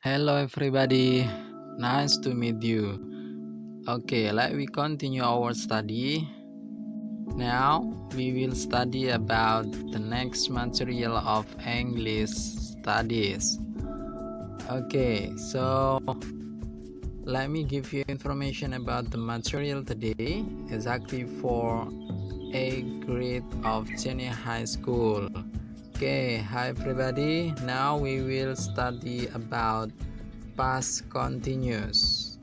Hello everybody, nice to meet you. Okay, let we continue our study. Now we will study about the next material of English studies. Okay, so let me give you information about the material today, exactly for 8th grade of junior high school. Okay, hi everybody. Now we will study about past continuous.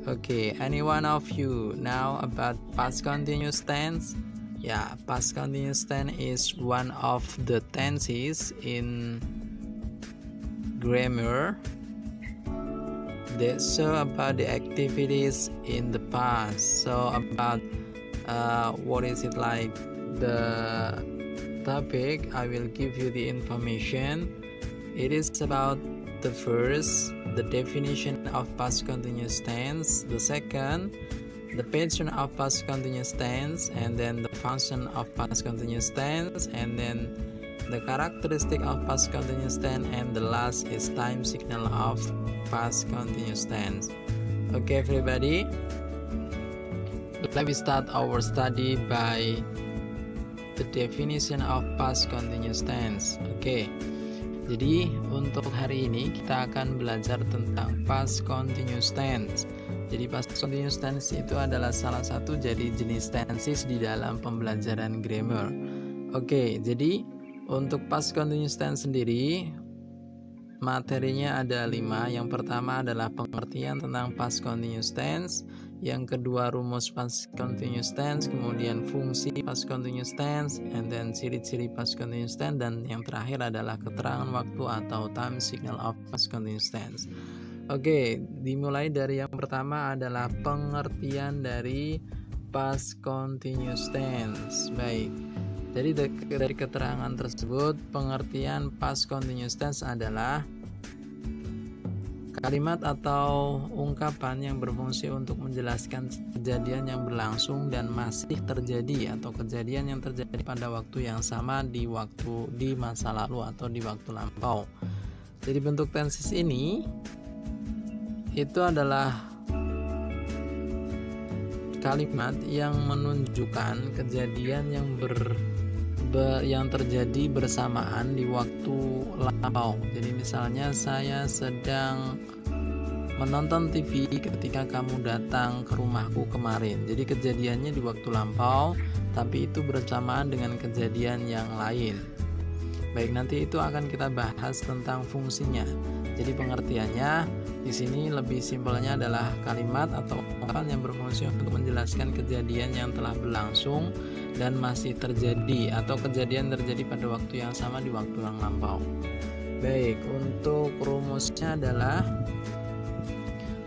Okay, any one of you know about past continuous tense? Yeah, past continuous tense is one of the tenses in grammar that show about the activities in the past. So about what is it like the topic, I will give you the information. It is about the first, the definition of past continuous tense, the second, the pattern of past continuous tense, and then the function of past continuous tense, and then the characteristic of past continuous tense, and the last is time signal of past continuous tense. Okay everybody, let me start our study by the definition of past continuous tense. Okay, jadi untuk hari ini kita akan belajar tentang past continuous tense. Jadi past continuous tense itu adalah salah satu dari jenis tenses di dalam pembelajaran grammar. Oke, jadi untuk past continuous tense sendiri materinya ada 5. Yang pertama adalah pengertian tentang past continuous tense, yang kedua rumus past continuous tense, kemudian fungsi past continuous tense, and then ciri-ciri past continuous tense, dan yang terakhir adalah keterangan waktu atau time signal of past continuous tense. Oke, dimulai dari yang pertama adalah pengertian dari past continuous tense. Baik, jadi dari keterangan tersebut, pengertian past continuous tense adalah kalimat atau ungkapan yang berfungsi untuk menjelaskan kejadian yang berlangsung dan masih terjadi, atau kejadian yang terjadi pada waktu yang sama di masa lalu atau di waktu lampau. Jadi bentuk tenses ini itu adalah kalimat yang menunjukkan kejadian yang terjadi bersamaan di waktu lampau. Jadi misalnya saya sedang menonton TV ketika kamu datang ke rumahku kemarin. Jadi kejadiannya di waktu lampau, tapi itu bersamaan dengan kejadian yang lain. Baik, nanti itu akan kita bahas tentang fungsinya. Jadi pengertiannya di sini lebih simpelnya adalah kalimat atau ungkapan yang berfungsi untuk menjelaskan kejadian yang telah berlangsung dan masih terjadi, atau kejadian terjadi pada waktu yang sama di waktu yang lampau. Baik, untuk rumusnya adalah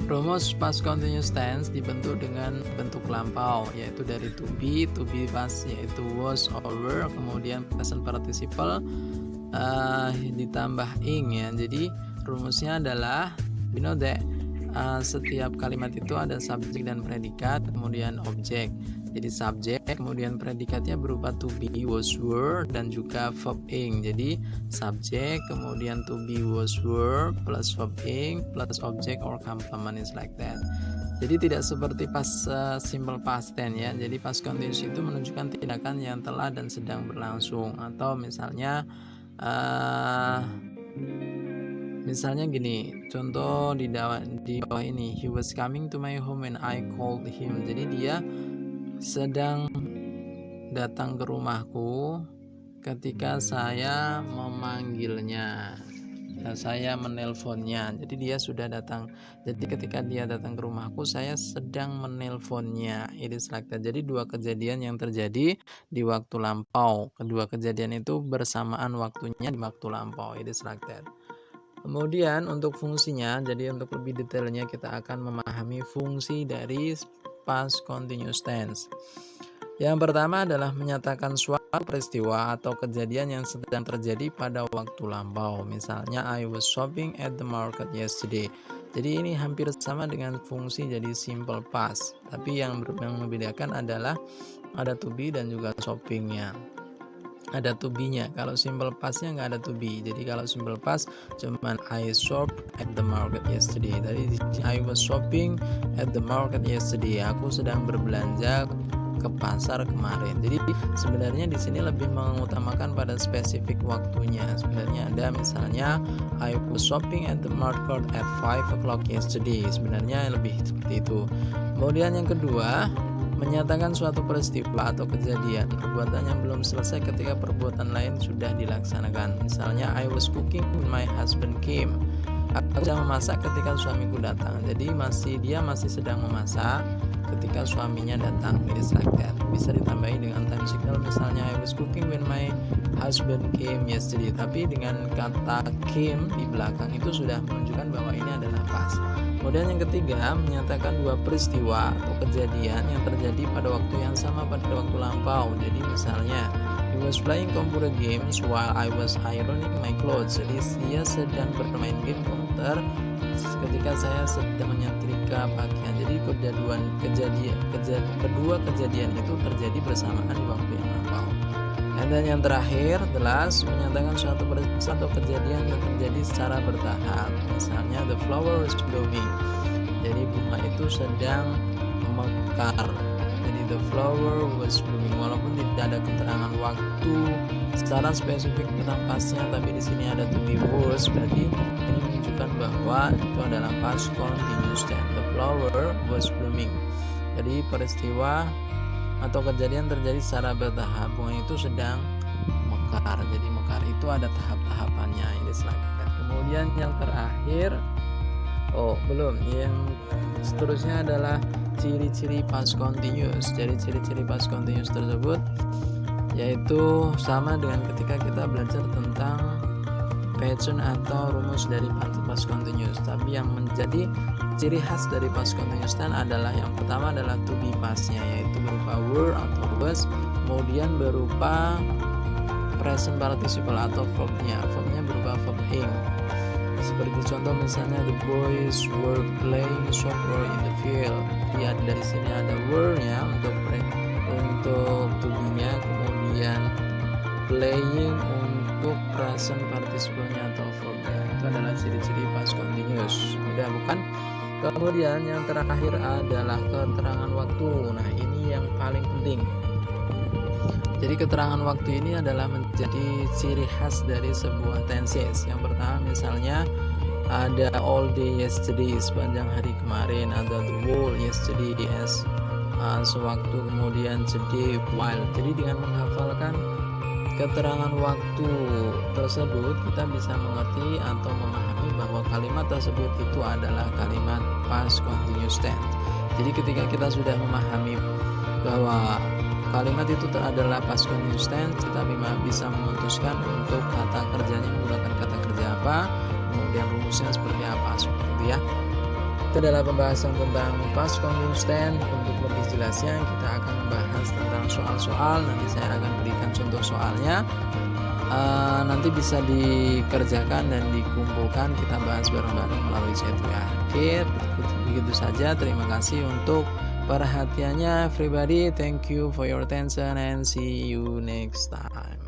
rumus past continuous tense dibentuk dengan bentuk lampau, yaitu dari to be past yaitu was or were, kemudian present participle ditambah ing ya. Jadi rumusnya adalah we know that setiap kalimat itu ada subjek dan predikat, kemudian objek. Jadi subjek, kemudian predikatnya berupa to be, was, were, dan juga verb ing. Jadi subjek, kemudian to be, was, were, plus verb ing, plus object or complement is like that. Jadi tidak seperti past simple past tense ya. Jadi past continuous itu menunjukkan tindakan yang telah dan sedang berlangsung. Atau misalnya misalnya gini, contoh di bawah ini, he was coming to my home when I called him. Jadi dia sedang datang ke rumahku ketika saya memanggilnya, saya menelponnya. Jadi dia sudah datang. Jadi ketika dia datang ke rumahku, saya sedang menelponnya. It is like that. Jadi dua kejadian yang terjadi di waktu lampau. Kedua kejadian itu bersamaan waktunya di waktu lampau. It is like that. Kemudian untuk fungsinya, jadi untuk lebih detailnya kita akan memahami fungsi dari past continuous tense. Yang pertama adalah menyatakan suatu peristiwa atau kejadian yang sedang terjadi pada waktu lampau. Misalnya I was shopping at the market yesterday. Jadi ini hampir sama dengan fungsi jadi simple past, tapi yang membedakan adalah ada to be dan juga shoppingnya. ada to be-nya. Kalau simple past-nya nggak ada to be. Jadi kalau simple past cuman I shop at the market yesterday. Tadi di sini I was shopping at the market yesterday. Aku sedang berbelanja ke pasar kemarin. Jadi sebenarnya di sini lebih mengutamakan pada spesifik waktunya. Sebenarnya ada misalnya I was shopping at the market at 5 o'clock yesterday. Sebenarnya lebih seperti itu. Kemudian yang kedua, menyatakan suatu peristiwa atau kejadian perbuatan yang belum selesai ketika perbuatan lain sudah dilaksanakan. Misalnya I was cooking when my husband came. Aku sedang memasak ketika suamiku datang. Jadi dia masih sedang memasak ketika suaminya datang. It's like that. Bisa ditambahi dengan time signal, misalnya I was cooking when my husband came yesterday. Tapi dengan kata came di belakang itu sudah menunjukkan bahwa ini adalah past. Kemudian yang ketiga, menyatakan dua peristiwa atau kejadian yang terjadi pada waktu yang sama pada waktu lampau. Jadi misalnya he was playing computer games while I was ironing my clothes. Jadi dia sedang bermain game komputer ketika saya sedang menyetrika pakaian. Jadi kedua kejadian itu terjadi bersamaan di waktu yang lampau. Dan yang terakhir, the last, menyatakan suatu peristiwa atau kejadian yang terjadi secara bertahap. Misalnya the flower is blooming. Jadi bunga itu sedang mekar. Jadi the flower was blooming. Walaupun tidak ada keterangan waktu secara spesifik tentang pasnya, tapi di sini ada to be was, berarti ini menunjukkan bahwa itu adalah past continuous tense. The flower was blooming. Jadi peristiwa atau kejadian terjadi secara bertahap. Bunga itu sedang mekar. Jadi mekar itu ada tahap-tahapannya. Ini selangkah. Kemudian yang terakhir, yang seterusnya adalah ciri-ciri past continuous. Jadi ciri-ciri past continuous tersebut yaitu sama dengan ketika kita belajar tentang pattern atau rumus dari past continuous. Tapi yang menjadi ciri khas dari past continuous tense adalah yang pertama adalah to be past-nya, yaitu berupa were atau was, kemudian berupa present participle atau verb-nya. Verb-nya berupa verb ing. Seperti contoh misalnya the boys were playing soccer in the field. Jadi dari sini ada were-nya untuk to be-nya, kemudian playing untuk present participle-nya atau verb-nya. Itu adalah ciri-ciri past continuous. Mudah bukan? Kemudian yang terakhir adalah keterangan waktu. Nah, ini yang paling penting. Jadi keterangan waktu ini adalah menjadi ciri khas dari sebuah tenses. Yang pertama misalnya ada all day yesterday, sepanjang hari kemarin, ada the whole yesterday as sewaktu, kemudian today while. Jadi dengan menghafalkan keterangan waktu tersebut kita bisa mengerti atau memahami bahwa kalimat tersebut itu adalah kalimat past continuous tense. Jadi ketika kita sudah memahami bahwa kalimat itu adalah past continuous tense, kita bisa memutuskan untuk kata kerjanya menggunakan kata kerja apa, kemudian rumusnya seperti apa, seperti itu ya. Itu adalah pembahasan tentang past continuous tense. Untuk lebih jelasnya kita akan membahas tentang soal-soal. Nanti saya akan berikan contoh soalnya. Nanti bisa dikerjakan dan dikumpulkan, kita bahas bareng-bareng melalui chat ya. Oke, begitu saja. Terima kasih untuk perhatiannya everybody. Thank you for your attention and see you next time.